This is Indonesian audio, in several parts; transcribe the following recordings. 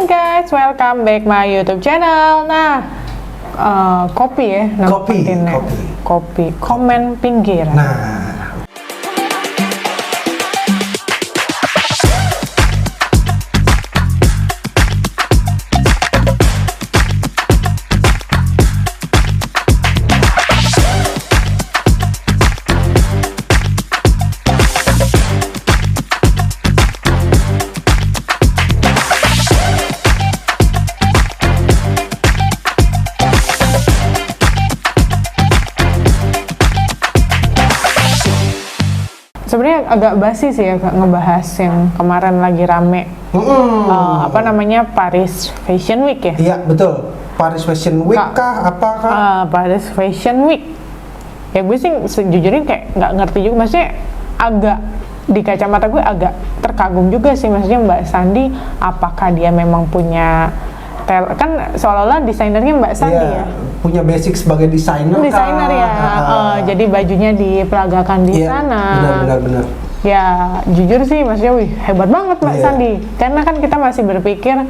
guys, welcome back my YouTube channel. Nah, kopi ya, kopi, komen pinggiran. Nah, sebenarnya agak basi sih ya ngebahas yang kemarin lagi rame Paris Fashion Week ya? Iya betul, Paris Fashion Week kah? Apakah? Paris Fashion Week ya, gue sih sejujurnya kayak nggak ngerti juga, maksudnya agak di kacamata gue agak terkagum juga sih, maksudnya Mbak Sandy apakah dia memang punya kan seolah-olah desainernya Mbak Sandy ya, punya basic sebagai desainer ya, jadi bajunya diperagakan di sana. Benar. Ya jujur sih maksudnya hebat banget Mbak Sandy, karena kan kita masih berpikir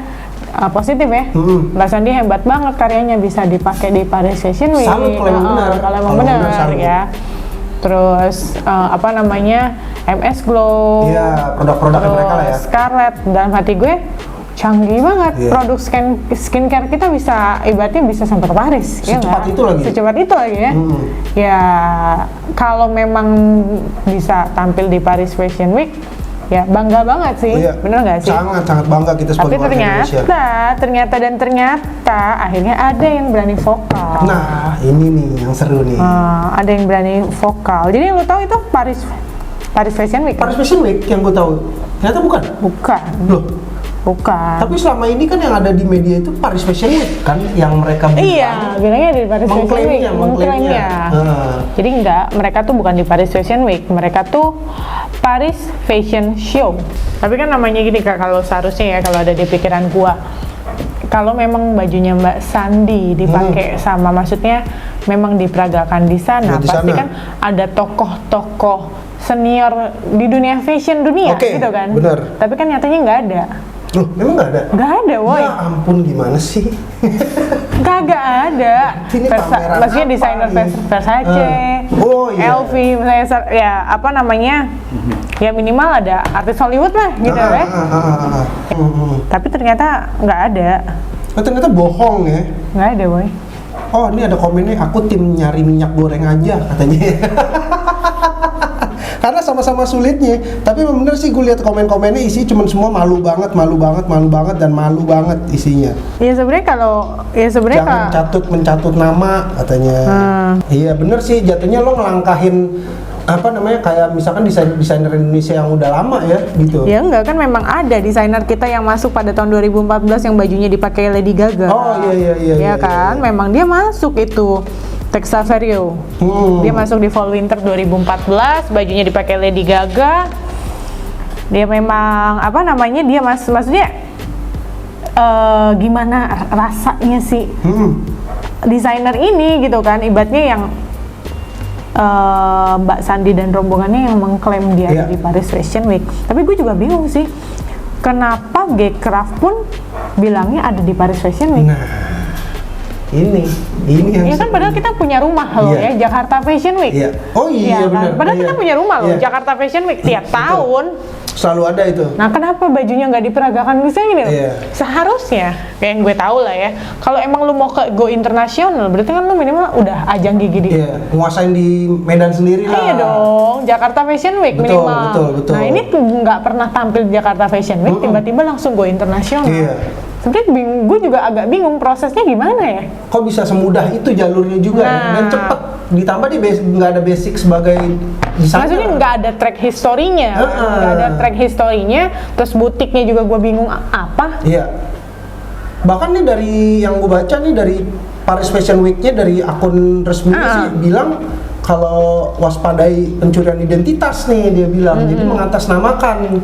positif ya. Mbak Sandy hebat banget, karyanya bisa dipakai di Paris Fashion Week. Salut kalau emang benar ya. Terus MS Glow, produk-produk mereka lah ya. Scarlett, dalam hati gue canggih banget, produk skincare kita bisa ibaratnya bisa sampai ke Paris, secepat itu lagi ya. Ya kalau memang bisa tampil di Paris Fashion Week, ya bangga banget sih, bener nggak sih? Sangat bangga kita sebagai warga Indonesia. Tapi ternyata akhirnya ada yang berani vokal. Nah ini nih yang seru nih. Ada yang berani vokal. Jadi lo tahu itu Paris Fashion Week? Paris Fashion Week yang gue tahu, ternyata bukan. Loh. Bukan. Tapi selama ini kan yang ada di media itu Paris Fashion Week kan yang mereka bilang. Iya, bilangnya di Paris Fashion Week. Mengklaimnya. Jadi enggak, mereka tuh bukan di Paris Fashion Week, mereka tuh Paris Fashion Show. Tapi kan namanya gini Kak, kalau seharusnya ya kalau ada di pikiran gua, kalau memang bajunya Mbak Sandy dipakai sama, maksudnya memang diperagakan di sana, pasti kan ada tokoh-tokoh senior di dunia fashion gitu kan. Bener. Tapi kan nyatanya nggak ada. Loh, memang nggak ada? Nggak ada, woy. Ya ampun, gimana sih? Kagak ada. Maksudnya desainer Versace, LV, misalnya ya minimal ada artis Hollywood lah gitu ya. Tapi ternyata nggak ada. Ternyata bohong ya? Nggak ada, woy. Oh, ini ada komennya, aku tim nyari minyak goreng aja katanya. Karena sama-sama sulitnya, tapi bener sih gue lihat komen-komennya isi cuman semua malu banget dan malu banget isinya. Iya sebenarnya jangan mencatut nama katanya. Iya bener sih, jatuhnya lo ngelangkahin kayak misalkan desainer Indonesia yang udah lama ya gitu. Ya enggak, kan memang ada desainer kita yang masuk pada tahun 2014 yang bajunya dipakai Lady Gaga. Oh iya kan. Memang dia masuk itu Texaverio. Dia masuk di Fall Winter 2014, bajunya dipakai Lady Gaga. Dia memang dia maksudnya gimana rasanya sih desainer ini gitu kan, ibaratnya yang Mbak Sandy dan rombongannya yang mengklaim dia ada di Paris Fashion Week. Tapi gue juga bingung sih, kenapa G-Craft pun bilangnya ada di Paris Fashion Week. Ini yang kan padahal kita punya rumah loh ya, Jakarta Fashion Week. Oh iya benar. Padahal kita punya rumah loh, Jakarta Fashion Week tiap tahun. Selalu ada itu. Nah kenapa bajunya nggak diperagakan misalnya gini loh? Seharusnya kayak yang gue tahu lah ya, kalau emang lu mau go internasional, berarti kan lu minimal udah ajang gigi di nguasain di Medan sendiri lah. Iya dong, Jakarta Fashion Week minimal. Betul. Nah ini nggak pernah tampil di Jakarta Fashion Week, tiba-tiba langsung go internasional. Sebenarnya gue juga agak bingung prosesnya gimana ya? Kok bisa semudah itu jalurnya juga dan cepet, ditambah nggak ada basic sebagai desainer. Maksudnya nggak ada track historinya, terus butiknya juga gue bingung apa? Iya. Bahkan nih dari yang gue baca nih dari Paris Fashion Week-nya dari akun resminya sih bilang kalau waspadai pencurian identitas nih, dia bilang. Jadi mengatasnamakan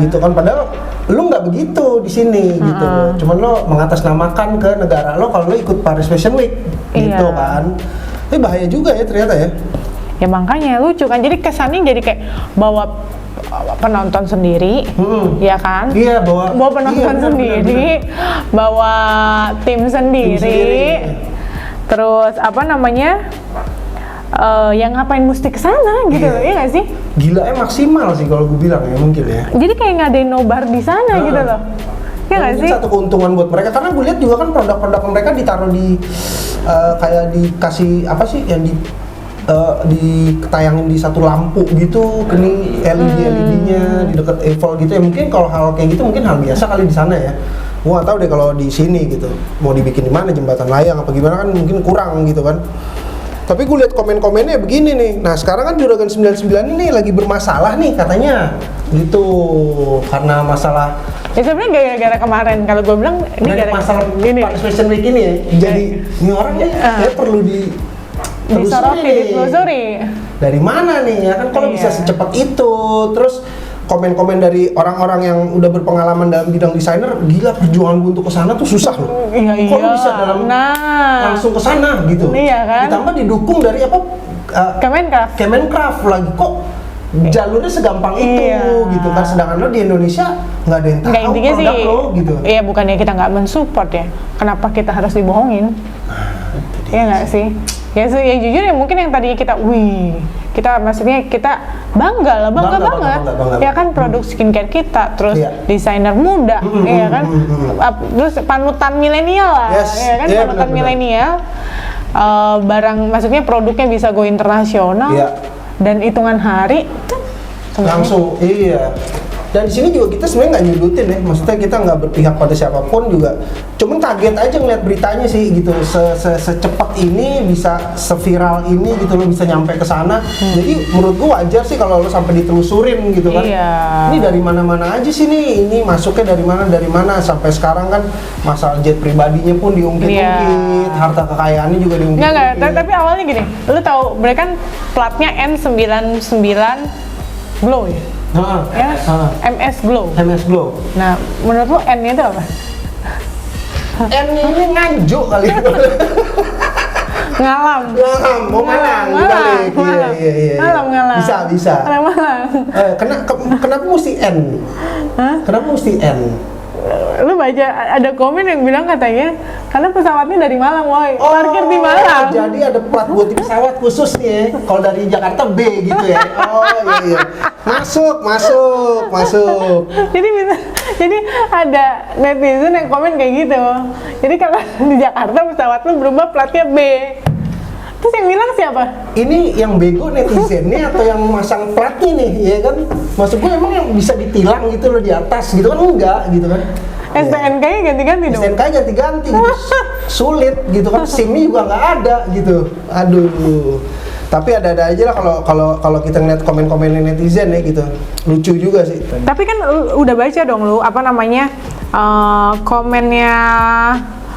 gitu kan, padahal lu nggak begitu di sini gitu, cuman lo mengatasnamakan ke negara lo kalau lo ikut Paris Fashion Week gitu kan. Tapi bahaya juga ya ternyata ya. Ya makanya lucu kan, jadi kesannya jadi kayak bawa penonton sendiri, ya kan? Iya, bawa penonton sendiri, bawa tim sendiri. Terus apa namanya? Yang ngapain mesti kesana gitu, ya nggak sih? Gila, maksimal sih kalau gue bilang ya, mungkin ya. Jadi kayak ngadain nobar di sana gitu loh. Ya nggak sih? Satu keuntungan buat mereka, karena gue lihat juga kan produk-produk mereka ditaruh di kayak dikasih apa sih yang ditayangin di satu lampu gitu, kening LED-nya di dekat Eiffel gitu ya. Mungkin kalau hal kayak gitu mungkin hal biasa kali di sana ya. Gua nggak tahu deh kalau di sini gitu. Mau dibikin di mana, jembatan layang apa gimana kan mungkin kurang gitu kan. Tapi gue lihat komen-komennya begini nih. Nah, sekarang kan Juragan 99 ini lagi bermasalah nih katanya. Gitu. Karena masalah ya sebenarnya gara-gara kemarin kalau gue bilang ini gara-gara masalah gini. Paris Fashion Week ini ya. Jadi ini orang ya perlu ditelusuri. Dari mana nih ya kan kalau bisa secepat itu. Terus komen-komen dari orang-orang yang udah berpengalaman dalam bidang desainer, gila perjuangan gue untuk kesana tuh susah loh. Kok lu bisa langsung kesana gitu. Iya kan? Ditambah didukung dari apa? Kemenkraf lagi kok jalurnya segampang itu gitu kan. Sedangkan lo di Indonesia nggak ada yang tahu produk lo gitu. Iya, bukannya kita nggak mensupport ya. Kenapa kita harus dibohongin? Iya nggak sih? Ya jujur ya mungkin yang tadinya kita maksudnya kita bangga banget. Ya kan produk skincare kita, terus desainer muda, ya kan, terus panutan milenial lah, ya kan, panutan milenial, barang maksudnya produknya bisa go internasional, dan hitungan hari langsung Dan di sini juga kita sebenarnya nggak nyudutin ya, maksudnya kita nggak berpihak pada siapapun juga. Cuman kaget aja ngeliat beritanya sih gitu, secepat ini bisa seviral ini gitu, lo bisa nyampe ke sana. Jadi menurut gua wajar sih kalau lo sampai ditelusurin gitu kan. Ini dari mana-mana aja sih nih, ini masuknya dari mana sampai sekarang kan masalah jet pribadinya pun diungkit-ungkit, harta kekayaannya juga diungkit-ungkit. Nggak, tapi awalnya gini, lo tahu mereka kan platnya N99 Glow ya? MS Glow. Nah, menurut lo N-nya itu apa? N ini nganjuk kali. Ngalam. Bisa. Kenapa mesti N? Kenapa mesti N? Lu baca ada komen yang bilang katanya karena pesawatnya dari Malang, woi. Parkir di Malang. Jadi ada plat buat di pesawat khusus nih. Kalau dari Jakarta B gitu ya. Oh iya. Masuk. Jadi ada netizen yang komen kayak gitu. Jadi kalau di Jakarta pesawat lu berubah platnya B. Terus yang bilang siapa? Ini yang bego netizennya atau yang masang platnya nih, ya kan? Maksud gue emang yang bisa ditilang gitu loh di atas gitu kan, enggak gitu kan? STNK-nya ganti-ganti dong? STNK ganti-ganti gitu. Sulit gitu kan, SIM-nya juga nggak ada gitu. Aduh. Tapi ada aja lah kalau kita ngeliat komen-komen netizen ya gitu. Lucu juga sih. Tapi kan udah baca dong lu apa namanya?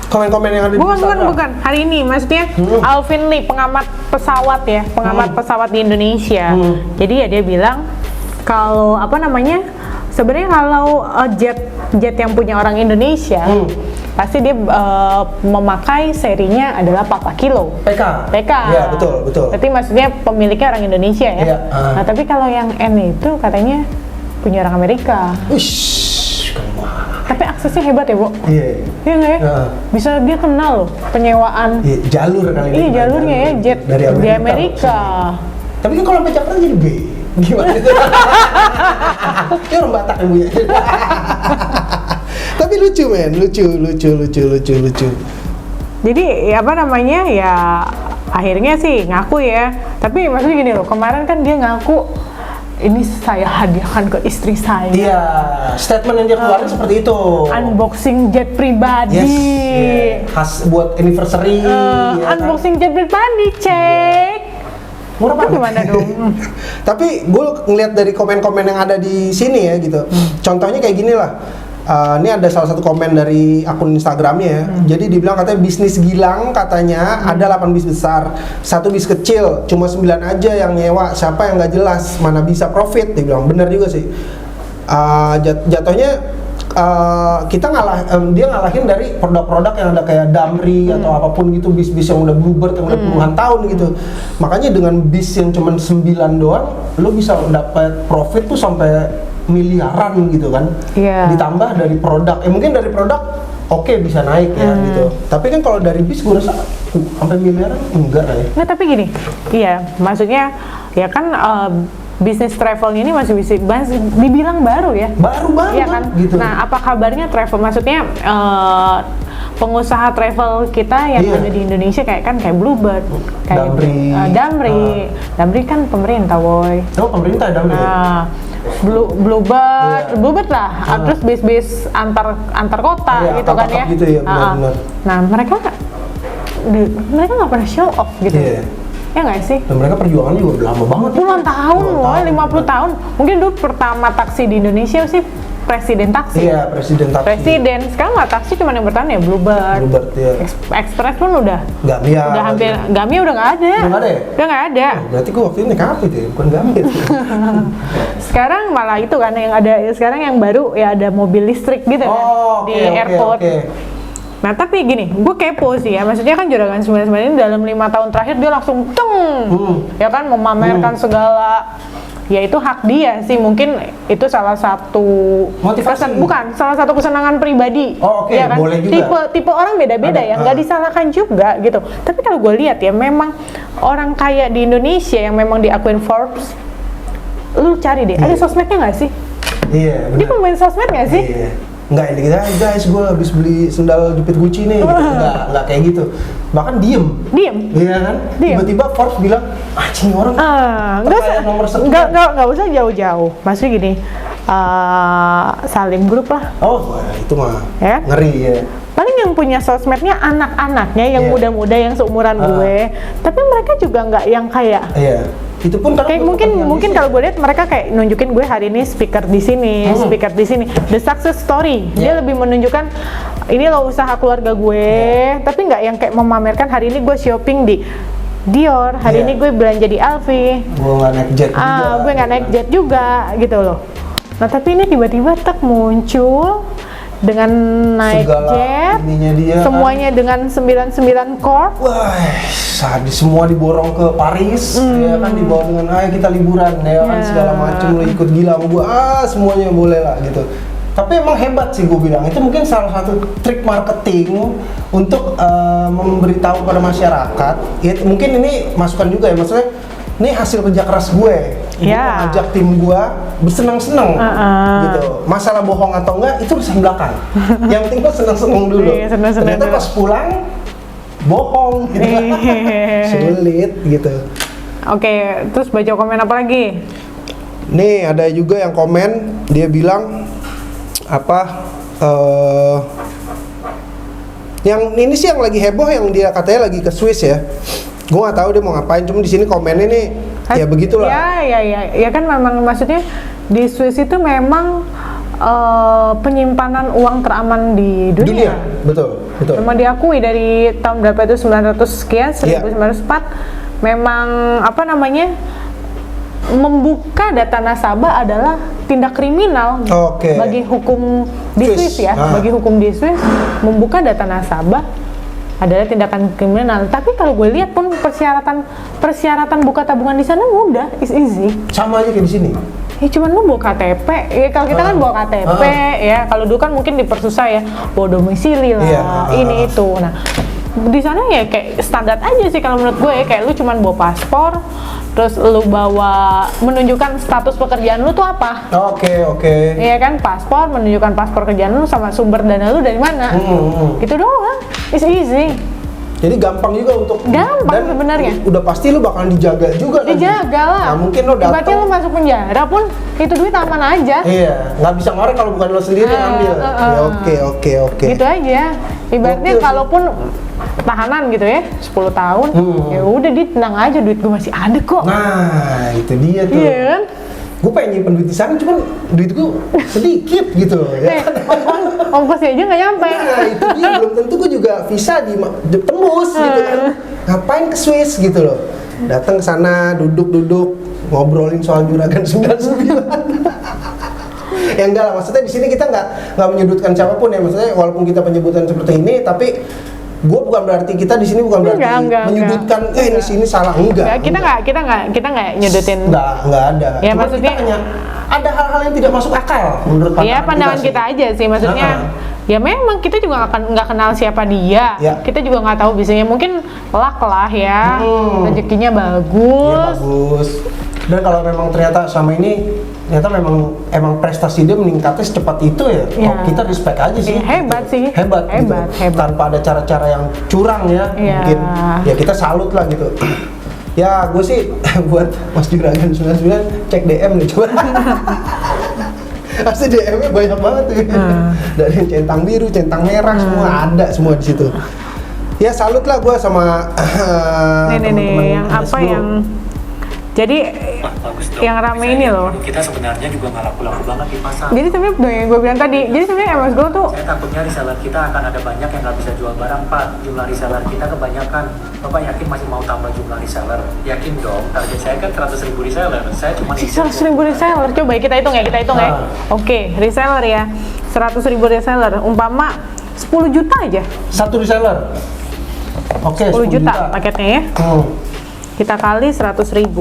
Komen-komen yang ada di Instagram. Bukan. Hari ini maksudnya Alvin Lee, pengamat pesawat ya, pesawat di Indonesia. Jadi ya dia bilang kalau apa namanya? Sebenarnya kalau jet yang punya orang Indonesia, pasti dia memakai serinya adalah Papa Kilo. PK. Iya, betul. Berarti maksudnya pemiliknya orang Indonesia ya. Nah, tapi kalau yang N itu katanya punya orang Amerika. Tapi aksesnya hebat ya, Bu? Iya nggak ya? Bisa dia kenal loh penyewaan. Jalur kali ini. Iya, jalurnya ya, jet dari Amerika. Tapi kan kalau sampai Jakarta jadi B. Gimana itu? Dia orang Batak yang punya. Tapi lucu men, lucu. Jadi apa namanya ya, akhirnya sih ngaku ya. Tapi maksudnya gini loh, kemarin kan dia ngaku ini saya hadiahkan ke istri saya. Iya, statement yang dia keluarin seperti itu. Unboxing jet pribadi. Khas buat anniversary. Unboxing jet pribadi, cek. Murah banget. Gimana dong? Tapi gue ngeliat dari komen-komen yang ada di sini ya gitu. Contohnya kayak gini lah. Ini ada salah satu komen dari akun Instagramnya ya. Jadi dibilang katanya bisnis Gilang katanya ada 8 bis besar, 1 bis kecil, cuma 9 aja yang nyewa. Siapa yang nggak jelas, mana bisa profit? Dia bilang benar juga sih. Jatuhnya kita dia ngalahin dari produk-produk yang ada kayak Damri atau apapun gitu, bis-bis yang udah bluebird yang udah puluhan tahun gitu. Makanya dengan bis yang cuma 9 doang, lo bisa dapat profit tuh sampai miliaran gitu kan. Ditambah dari produk, mungkin dari produk oke, bisa naik ya gitu. Tapi kan kalau dari bis gue rasa sampai miliaran enggak ya. Nggak, tapi gini, iya maksudnya ya kan bisnis travel ini masih bisa dibilang baru ya. Baru banget iya kan? gitu. Nah, apa kabarnya travel? Maksudnya pengusaha travel kita yang ada di Indonesia kayak Bluebird, kayak Damri kan pemerintah, woy. Oh, pemerintah Damri. Bluebird lah. Terus bis-bis antar kota gitu kan ya. Gitu ya, benar-benar. Nah, mereka nggak pernah show off gitu. Ya nggak sih? Dan mereka perjuangannya juga lama banget. Puluhan tahun loh, 50 tahun. Mungkin dulu pertama taksi di Indonesia sih Presiden Taksi. Iya, Presiden Taksi. Presiden. Sekarang nggak taksi, cuma yang bertahan ya Bluebird. Ya. Express pun udah hampir, Gamia udah nggak ada. Udah nggak ada ya? Udah nggak ada. Berarti gua waktu itu naik apa itu ya? Bukan Gamia itu. Sekarang malah itu kan yang ada, sekarang yang baru ya ada mobil listrik gitu kan di airport. Nah tapi gini, gue kepo sih ya, maksudnya kan Juragan 99 ini dalam 5 tahun terakhir dia langsung ya kan memamerkan segala, ya itu hak dia sih, mungkin itu salah satu motivasi, salah satu kesenangan pribadi. Ya kan? Boleh juga. Tipe orang beda-beda ya, nggak disalahkan juga gitu. Tapi kalau gue lihat ya, memang orang kaya di Indonesia yang memang diakuin Forbes, lu cari deh, ada sosmednya nggak sih? Iya, benar. Dia pemain sosmed nggak sih? Iya. Nggak ini kita, guys, gue habis beli sendal jepit Gucci nih, gitu. nggak kayak gitu. Bahkan diem, iya kan? Tiba-tiba Forbes bilang, anjing orang nggak usah jauh-jauh. Maksudnya gini, Salim Group lah. Oh, itu mah ngeri ya. Paling yang punya sosmednya anak-anaknya yang muda-muda yang seumuran gue, tapi mereka juga nggak yang kayak. Itu pun kayak mungkin kalau gue lihat mereka kayak nunjukin gue hari ini speaker di sini, the success story. Dia lebih menunjukkan ini loh usaha keluarga gue, tapi nggak yang kayak memamerkan hari ini gue shopping di Dior, hari ini gue belanja di Alfi. Gue nggak naik jet juga. Gue nggak naik jet juga gitu loh. Nah tapi ini tiba-tiba muncul dengan naik jet, dia, semuanya dengan 99 core. Wah, sadis, semua diborong ke Paris, ya kan, dibawa dengan ayo kita liburan, ya kan, segala macam, lo ikut gila sama gua, semuanya boleh lah gitu. Tapi emang hebat sih gue bilang, itu mungkin salah satu trik marketing untuk memberitahu pada masyarakat. Ya mungkin ini masukan juga ya, maksudnya ini hasil kerja keras gue. Gue ngajak tim gue bersenang-senang gitu. Masalah bohong atau enggak itu urusan belakang. Yang penting gue senang-senang dulu. Ternyata pas pulang bohong gitu. Sulit gitu. Oke, terus baca komen apa lagi? Nih ada juga yang komen, dia bilang apa? Yang ini sih yang lagi heboh, yang dia katanya lagi ke Swiss ya. Gue nggak tahu dia mau ngapain, cuma di sini komennya nih ya begitulah. Ya kan memang maksudnya di Swiss itu memang penyimpanan uang teraman di dunia. Betul. Memang diakui dari tahun berapa itu 900 sekian 1904 memang apa namanya, membuka data nasabah adalah tindak kriminal bagi hukum di Swiss ya. Bagi hukum di Swiss, membuka data nasabah adalah tindakan kriminal. Tapi kalau gue lihat pun persyaratan buka tabungan di sana mudah, is easy. Sama aja kayak di sini. Ya cuman lu bawa KTP. Ya kalau kita kan bawa KTP ya. Kalau dulu kan mungkin dipersusah ya, bawa domisili lah, ini itu. Nah, di sana ya kayak standar aja sih kalau menurut gue, kayak lu cuman bawa paspor, terus lu bawa menunjukkan status pekerjaan lu tuh apa. Oke. Iya kan, paspor, menunjukkan paspor kerjaan lu sama sumber dana lu dari mana. Gitu doang. It's easy. Jadi gampang juga untuk sebenarnya. Udah pasti lu bakalan dijaga juga. Dijaga lah. Nah, mungkin lu datang. Berarti lu masuk penjara pun itu duit aman aja. Iya, nggak bisa ngorek kalau bukan lo sendiri yang ambil. Ya, oke. Gitu aja. Ibaratnya kalaupun tahanan gitu ya, 10 tahun, ya udah dia tenang aja, duit gue masih ada kok. Nah, itu dia tuh. Iya kan? Gue pengen nyimpen duit di sana, cuman duit gue sedikit gitu ya. Ongkosnya aja nggak nyampe. Nah, itu dia, belum tentu gue juga visa tembus gitu kan. Ngapain ke Swiss gitu loh. Datang ke sana, duduk ngobrolin soal Juragan 99. Ya enggak lah, maksudnya di sini kita nggak menyudutkan siapapun ya, maksudnya walaupun kita penyebutan seperti ini, tapi gue bukan berarti kita di sini bukan berarti menyudutkan di sini salah, enggak. Kita nggak nyudutin. Nggak ada. Ya cuma maksudnya kita hanya ada hal-hal yang tidak masuk akal menurut pandangan kita aja sih, maksudnya. Ya memang kita juga nggak kenal siapa dia, kita juga nggak tahu, biasanya mungkin luck lah ya, rezekinya bagus. Iya bagus. Dan kalau memang ternyata sama ini ternyata emang prestasi dia meningkatnya secepat itu ya, kita respect aja sih. Hebat gitu. sih. Hebat. Tanpa ada cara-cara yang curang ya, mungkin ya kita salut lah gitu. Ya gue sih buat Mas Juragan 99 cek DM nih coba. Pasti DM-nya banyak banget tuh. Dari yang centang biru, centang merah, semua ada semua di situ. Ya salut lah gue sama teman-teman yang apa yang jadi yang rame ini loh. Kita sebenarnya juga nggak laku-laku banget di pasar. Jadi sebenarnya yang gue bilang tadi, jadi sebenarnya MS Go tuh saya takutnya reseller kita akan ada banyak yang nggak bisa jual barang, Pak. Jumlah reseller kita kebanyakan. Bapak yakin masih mau tambah jumlah reseller? Yakin dong, target saya kan 100.000 reseller. Saya cuma 100.000 reseller, coba ya kita hitung ya. Oke, reseller ya, 100.000 reseller, umpama 10 juta aja. Satu reseller? Oke, 10 juta paketnya ya. Kita kali 100.000.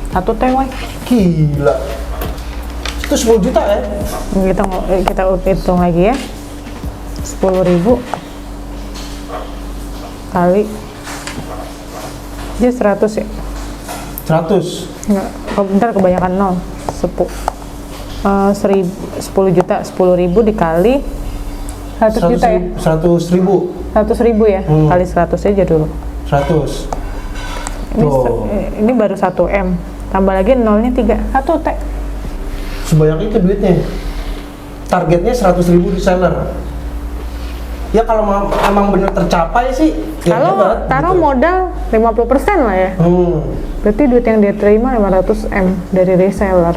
Satu tewe. Gila. Itu 10 juta ya? Kita hitung lagi ya. 10.000 kali dia 100 ya? 100? Enggak, bentar kebanyakan 0. 10 juta, 10.000 dikali 100 juta ya? 100.000 ya? Kali 100 aja dulu. 100. Ini baru 1 M. Tambah lagi nolnya 3. 1 T. Sebanyak itu duitnya. Targetnya 100.000 reseller. Ya kalau emang bener tercapai sih, kalau taruh gitu. Modal 50% lah ya. Berarti duit yang dia terima 500 M dari reseller.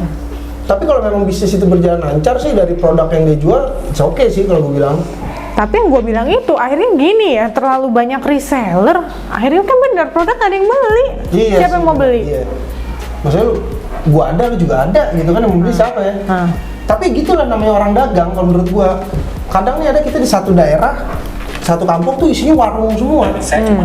Tapi kalau memang bisnis itu berjalan lancar sih, dari produk yang dia jual, oke sih kalau gue bilang. Tapi yang gue bilang itu akhirnya gini ya, terlalu banyak reseller, akhirnya kan benar produk ada yang beli. Iya, siapa yang mau beli? Iya. Maksudnya gue ada, lu juga ada gitu kan, yang mau beli siapa ya? Tapi gitulah namanya orang dagang kalau menurut gue. Kadang nih ada kita di satu daerah, satu kampung tuh isinya warung semua.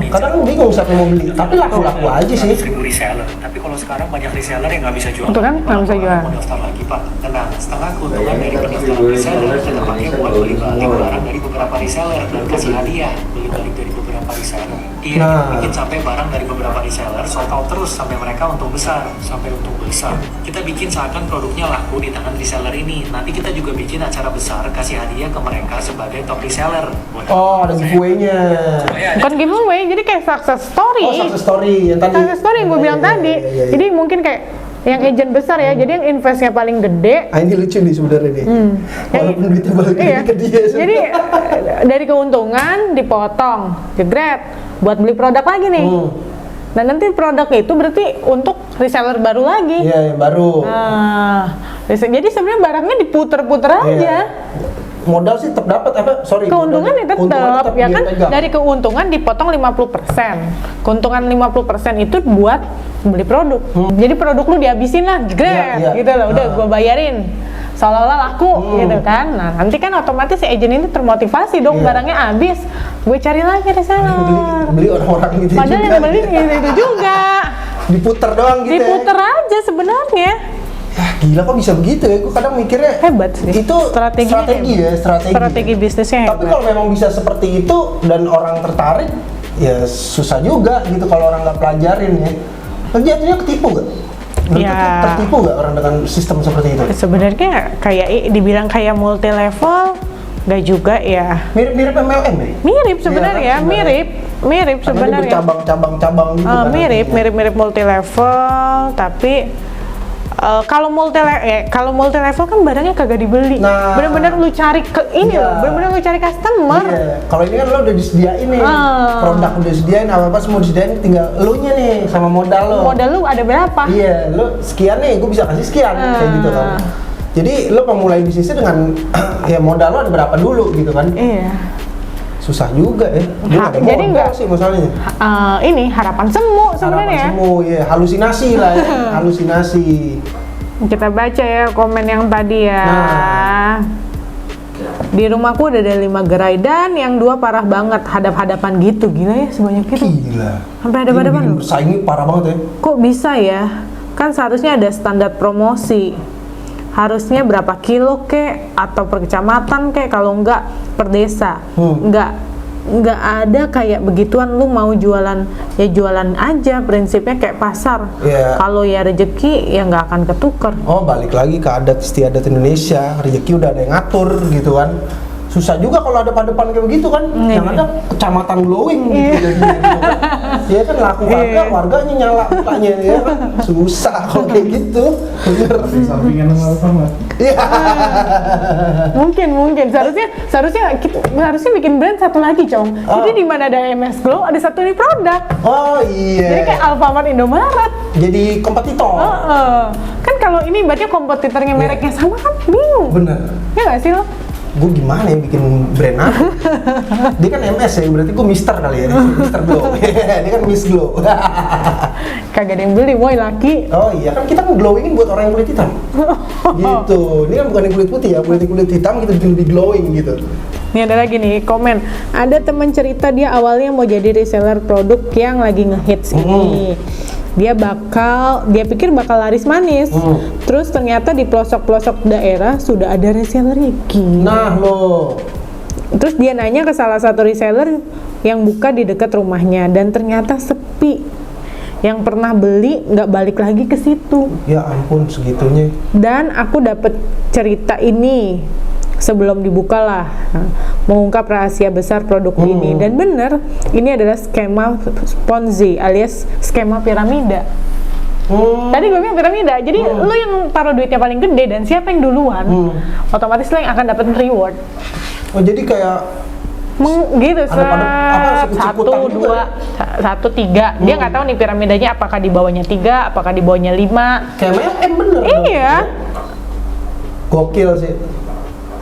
Kadang bingung siapa yang mau beli, tapi laku-laku aja sih. 100.000 reseller. Tapi kalau sekarang banyak reseller yang nggak bisa jual. Itu kan nggak bisa jual. Mau daftar lagi Pak, tenang. Setengah keuntungan dari pendaftaran reseller kita pakai buat beli balik barang dari beberapa reseller dan kasih hadiah beli balik dari beberapa reseller. Bikin sampai barang dari beberapa reseller sold out terus sampai mereka untung besar, Kita bikin seakan produknya laku di tangan reseller ini. Nanti kita juga bikin acara besar kasih hadiah ke mereka sebagai top reseller. Oh, ada giveaway-nya. Bukan giveaway, jadi kayak success story. Oh, success story yang tadi. Success story yang gue bilang tadi. Jadi mungkin kayak yang agent besar ya, jadi yang investnya paling gede. Ini lucu nih sebenarnya nih. Walaupun duitnya balik ke dia. Jadi dari keuntungan dipotong, jegret, buat beli produk lagi nih. Nah nanti produknya itu berarti untuk reseller baru lagi. Iya, yang baru. Jadi sebenarnya barangnya diputer-puter aja. Modal sih tetap dapat keuntungannya tetap ya kan, dari keuntungan dipotong 50%. Keuntungan 50% itu buat beli produk. Jadi produk lu dihabisin lah, gitu loh. Udah gua bayarin. Seolah-olah laku gitu kan. Nah, nanti kan otomatis si agent ini termotivasi dong, barangnya habis. Gue cari lagi reseller. Beli orang-orang gitu. Padahal yang beli itu juga. Diputer doang gitu. Diputer aja sebenarnya. Gila kok bisa begitu ya, gue kadang mikirnya hebat sih. Itu strategi bisnisnya hebat. Tapi kalau memang bisa seperti itu dan orang tertarik, ya susah juga gitu kalau orang nggak pelajarin ya. Jatuhnya ketipu gak? Tertipu gak orang dengan sistem seperti itu? Sebenarnya kayak dibilang kayak multi level, gak juga ya. Mirip-mirip MLM ya? Mirip sebenarnya, mirip sebenarnya. Cabang-cabang gitu. Mirip multi level, tapi kalau multi level kan barangnya kagak dibeli. Bener-bener lu cari bener-bener lu cari customer. Kalau ini kan lo udah disediain nih, produk udah disediain, apa semua disediain, tinggal lu nya nih sama modal lo. Modal lu ada berapa? Iya, lu sekian nih, gue bisa kasih sekian kayak gitu kan. Jadi lo memulai bisnisnya dengan ya modal lo ada berapa dulu gitu kan? Iya. Susah juga ya. Jadi enggak sih masalahnya. Ini harapan semu sebenarnya. Harapan semu ya, halusinasi lah ya. Halusinasi. Kita baca ya komen yang tadi ya. Nah. Di rumahku udah ada 5 gerai dan yang 2 parah banget, hadap-hadapan gitu. Gila ya sebanyak itu. Gila. Sampai hadap-hadapan Ini loh. bersaingnya parah banget ya. Kok bisa ya? Kan seharusnya ada standar promosi. Harusnya berapa kilo kek atau per kecamatan kek, kalau enggak per desa. Enggak ada kayak begituan. Lu mau jualan ya jualan aja, prinsipnya kayak pasar. Kalau ya rezeki ya nggak akan ketuker. Oh, balik lagi ke adat istiadat Indonesia, rezeki udah ada yang ngatur gitu kan. Susah juga kalau ada depan kayak begitu kan. Yang ada kecamatan glowing gitu jadinya gitu kan. Ya kan laku kagak, warganya nyala mukanya ya kan. Susah kalau kayak gitu. Bener. Sampingan sama. Iya. Mungkin seharusnya bikin brand satu lagi, Cong. Jadi di mana ada MS Glow, ada satu nih produk. Oh iya. Jadi kayak Alfamart, Indomaret. Jadi kompetitor. Kan kalau ini berarti kompetitornya mereknya sama kan bingung. Bener. Ya nggak sih lo? Gue gimana ya bikin brand apa? Dia kan MS ya, berarti gue Mister kali ya, Mister Glow. Dia kan Miss Glow. Kagak ada yang beli, boy, laki. Oh iya, kan kita glowingin buat orang yang kulit hitam. Gitu. Ini kan bukan yang kulit putih ya, kulit hitam kita bikin lebih glowing gitu. Ini ada lagi nih komen. Ada teman cerita dia awalnya mau jadi reseller produk yang lagi ngehits ini. Dia pikir bakal laris manis. Terus ternyata di pelosok-pelosok daerah sudah ada resellernya. Nah lo. Terus dia nanya ke salah satu reseller yang buka di dekat rumahnya dan ternyata sepi. Yang pernah beli nggak balik lagi ke situ. Ya ampun segitunya. Dan aku dapat cerita ini sebelum dibuka lah, mengungkap rahasia besar produk ini. Dan bener, ini adalah skema Ponzi alias skema piramida. Tadi gue bilang piramida, jadi lo yang taruh duitnya paling gede dan siapa yang duluan, otomatis lo yang akan dapat reward. Oh jadi kayak gitu, satu, 2, 1, 3. Dia nggak tahu nih piramidanya apakah di bawahnya 3, apakah di bawahnya 5. kayak M bener. Iya. Gokil sih.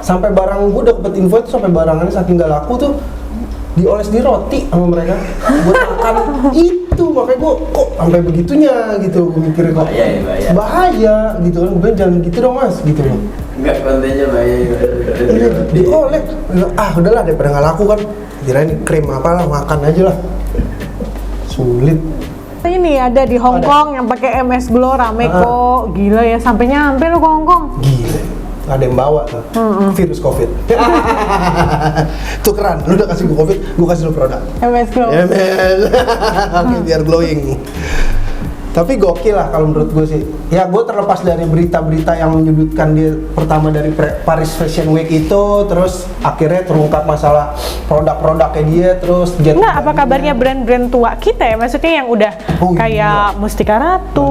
Sampai barang gue dapet info itu sampai barangannya saking gak laku tuh dioles di roti sama mereka buat makan itu. Makanya gue kok sampai begitunya gitu, gue mikir kok bahaya gitu kan. Gue jangan gitu dong mas gitu loh. Enggak, kontennya bahaya. Iya, dioles. Udahlah daripada gak laku kan. Kirain krim apalah, makan aja lah. Sulit. Ini ada di Hong Kong yang pakai MS Glow rame kok. Gila ya, sampai nyampe lo ke Hong Kong. Gila. Ada yang bawa tuh virus COVID. Tukeran, lu udah kasih gue COVID, gue kasih lu produk MS Glow. Oke, biar glowing. Tapi gokil lah kalau menurut gue sih. Ya gue terlepas dari berita-berita yang menyudutkan dia, pertama dari Paris Fashion Week itu, terus akhirnya terungkap masalah produk-produknya dia, terus Nggak, apa kabarnya brand-brand tua kita ya? Maksudnya yang udah kayak Mustika Ratu,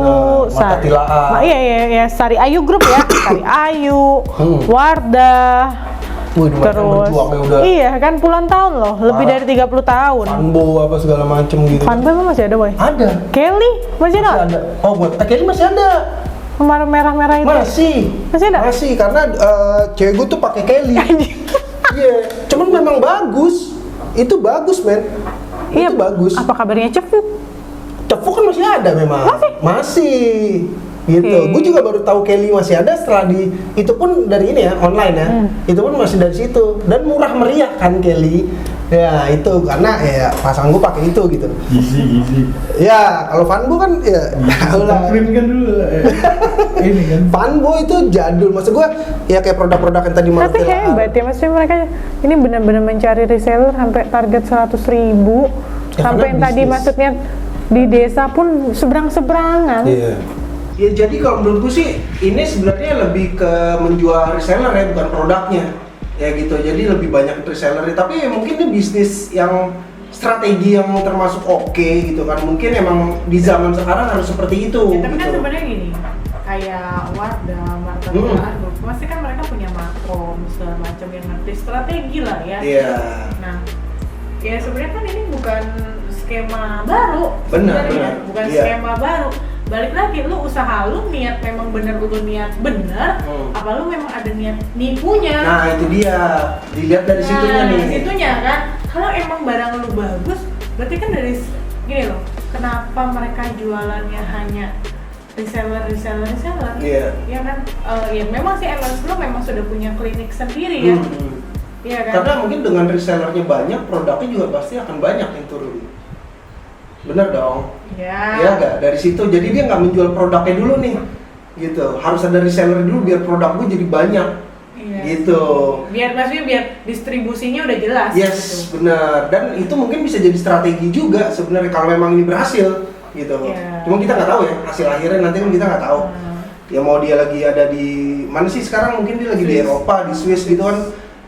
Mata Tilaan. Iya, Sari Ayu Group ya, Sari Ayu, Wardah. Terus, iya kan puluhan tahun loh, lebih dari 30 tahun. Fanbo apa segala macem gitu. Fanbo masih ada, boy? Ada. Kelly masih ada? Oh, buat Kelly masih ada. Kemarin merah-merah itu. Masih ada? Masih, karena cewek gue tuh pakai Kelly. Iya, cuman memang bagus. Itu bagus, men. Iya, itu bagus. Apa kabarnya Cepu? Cepu kan masih ada memang. Masih. Gitu. Gue juga baru tahu Kelly masih ada setelah itu pun dari ini ya, online ya. Itu pun masih dari situ dan murah meriah kan Kelly. Ya, itu karena ya pasang gue pakai itu gitu. Gizi. Ya, kalau Fanbo kan ya tahulah. Krim kan dulu. Ini kan. Fanbo itu jadul. Maksud gue ya kayak produk-produk yang tadi Tapi hebat ya, maksudnya mereka ini benar-benar mencari reseller sampai target 100.000. Sampai yang tadi maksudnya di desa pun seberang-seberangan. Iya. Ya jadi kalau menurutku sih ini sebenarnya lebih ke menjual reseller ya, bukan produknya ya gitu. Jadi lebih banyak reseller, tapi ya mungkin ini bisnis yang strategi yang termasuk oke gitu kan. Mungkin emang di zaman sekarang harus seperti itu. Ya, tapi gitu. kan sebenarnya gini, kayak Wardah, Marta Tilaan, pasti kan mereka punya makro segala macam yang ngerti strategi lah ya. Iya. Nah, ya sebenarnya kan ini bukan skema baru. Benar. Bukan skema baru. Balik lagi, lu usaha lu niat memang bener, lu niat bener, apa lu memang ada niat nipunya? Nah itu dia, dilihat dari situnya nih. Situnya kan, kalau emang barang lu bagus, berarti kan dari gini loh, kenapa mereka jualannya hanya reseller. Iya. Ya kan, ya memang sih endless flow memang sudah punya klinik sendiri ya. Iya kan. Karena mungkin dengan resellernya banyak, produknya juga pasti akan banyak yang turun. Bener dong. Ya. Iya nggak? Dari situ, jadi dia nggak menjual produknya dulu nih, gitu. Harus ada reseller dulu biar produk gue jadi banyak, Iya. gitu. Biar distribusinya udah jelas. Yes, gitu. benar. Dan itu mungkin bisa jadi strategi juga sebenarnya kalau memang ini berhasil, gitu. Iya. Cuma kita nggak tahu ya hasil akhirnya nanti kan kita nggak tahu. Ya mau dia lagi ada di mana sih sekarang, mungkin dia lagi di Swiss. Eropa, di Swiss gitu kan.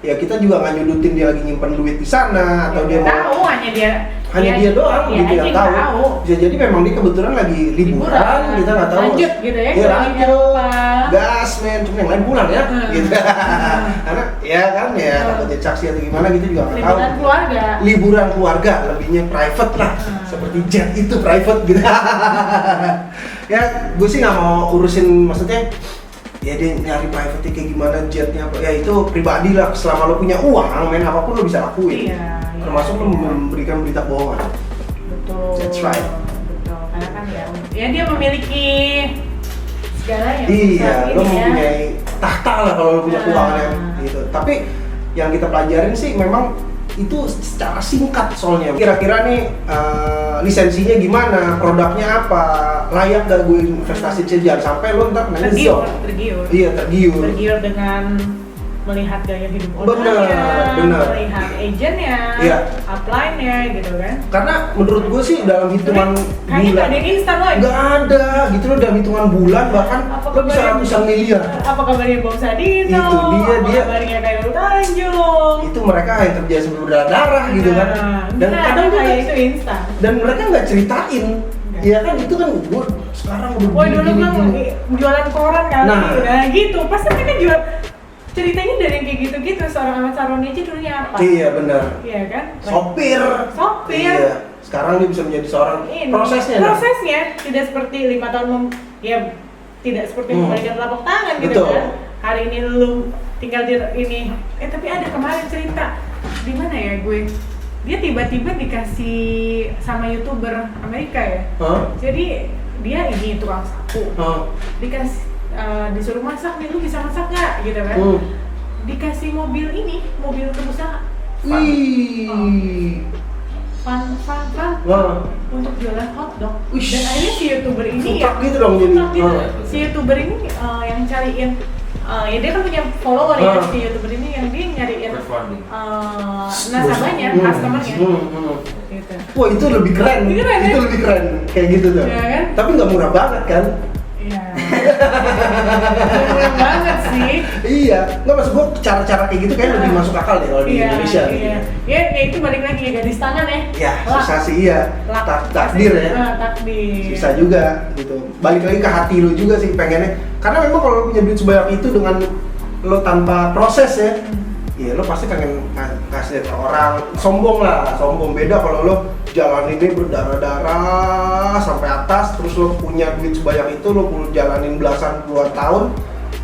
Ya kita juga nggak nyudutin dia lagi nyimpen duit di sana atau dia mau tahu hanya dia doang dia gitu aja yang yang tahu. Bisa jadi memang dia kebetulan lagi liburan, kita nggak tahu. Lanjut gitu ya, Ya, ke lanjut. Eropa. Gas men, cuma yang lain pulang ya, gitu. Karena ya kan ya takutnya saksi atau gimana gitu juga nggak tahu. Liburan keluarga. Liburan keluarga, lebihnya private lah, seperti jet itu private gitu. Ya, gue sih nggak mau urusin, maksudnya ya dia nyari private kayak gimana, jetnya apa, ya itu pribadi lah. Selama lo punya uang, main apapun lo bisa lakuin. Iya, Termasuk lo memberikan berita bohongan. Betul. That's right. Betul. Karena kan ya dia memiliki segalanya. Iya, saat lo ini ya. mempunyai tahta lah kalau lo punya Nah. keuangan gitu. Tapi yang kita pelajarin sih memang itu secara singkat soalnya. Kira-kira nih lisensinya gimana, produknya apa, layak gak gue investasi, jangan sampai lo ntar nanya Tergiur. Iya, tergiur. Tergiur dengan melihat gaya hidup Bener. melihat agentnya, Iya. upline-nya gitu kan. Karena menurut gue sih dalam hitungan Kayaknya nggak bulan ada yang instan lagi. nggak ada gitu loh, dalam hitungan bulan bahkan Apa lo bisa kabarnya? ratusan miliar. Apa kabarnya Bang Sadino? Itu dia, Apa dia. kabarnya Khairul Tanjung? Itu mereka yang kerja sebelum berdarah gitu kan. Dan nah, kadang kayak dia itu instan. dan mereka nggak ceritain. Iya kan, itu kan gue sekarang udah Woi dulu gini, bang gini. jualan koran kali, Nah. udah gitu. Pasti mereka jual ceritanya dari yang kayak gitu-gitu. Seorang Ahmad Saroni aja dulunya apa? Iya benar. Iya kan? Sopir. Sopir. Iya. Sekarang dia bisa menjadi seorang Ini, prosesnya. Nah. prosesnya tidak seperti 5 tahun ya tidak seperti membalikan telapak tangan gitu Betul. kan. Hari ini lu tinggal di ini. Tapi ada kemarin cerita di mana ya gue? Dia tiba-tiba dikasih sama YouTuber Amerika ya. Hah? Jadi dia ini tukang sapu. Hah? Dikasih disuruh masak nih, lu bisa masak nggak gitu kan. Dikasih mobil ini, mobil untuk usaha Wih. fun Wah. untuk jualan hotdog. Wish. Dan akhirnya si YouTuber ini Food truck gitu dong jadi. food truck gitu. Ah. Si YouTuber ini yang cariin ya dia kan punya follower ya, Ah. si YouTuber ini yang dia nyariin Crowdfunding. nasabahnya, customernya gitu. Wah, itu lebih keren. Lebih keren, Itu ya? lebih keren kayak gitu tuh. Iya kan? Tapi nggak murah banget kan? Iya. Keren banget sih. Iya, nggak, maksud gua cara-cara kayak gitu kayak lebih masuk akal deh kalau di Indonesia. Iya. Ya itu balik lagi ya, gadis tangan ya. Ya, Lak. susah sih iya. Lak. Takdir ya. Takdir. Bisa juga gitu. Balik lagi ke hati lu juga sih pengennya. Karena memang kalau lu punya duit sebanyak itu dengan lo tanpa proses ya, ya lo pasti pengen kasih ke orang. Sombong lah, sombong. Beda kalau lo jalan ini berdarah-darah sampai atas, terus lo punya duit sebanyak itu, lo perlu jalanin belasan puluhan tahun,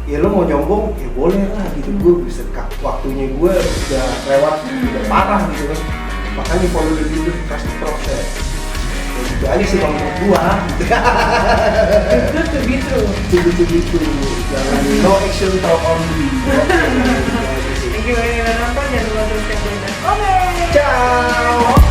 ya lo mau nyombong, ya boleh lah gitu. Gue bisa waktunya gue udah lewat, udah parah gitu kan. Makanya kalau udah gitu kasih proses. Ya gitu aja sih kalau menurut gua. Good to be true. Gitu. Jangan no action talk only. Thank you udah nonton, jangan lupa subscribe dan komen. Ciao.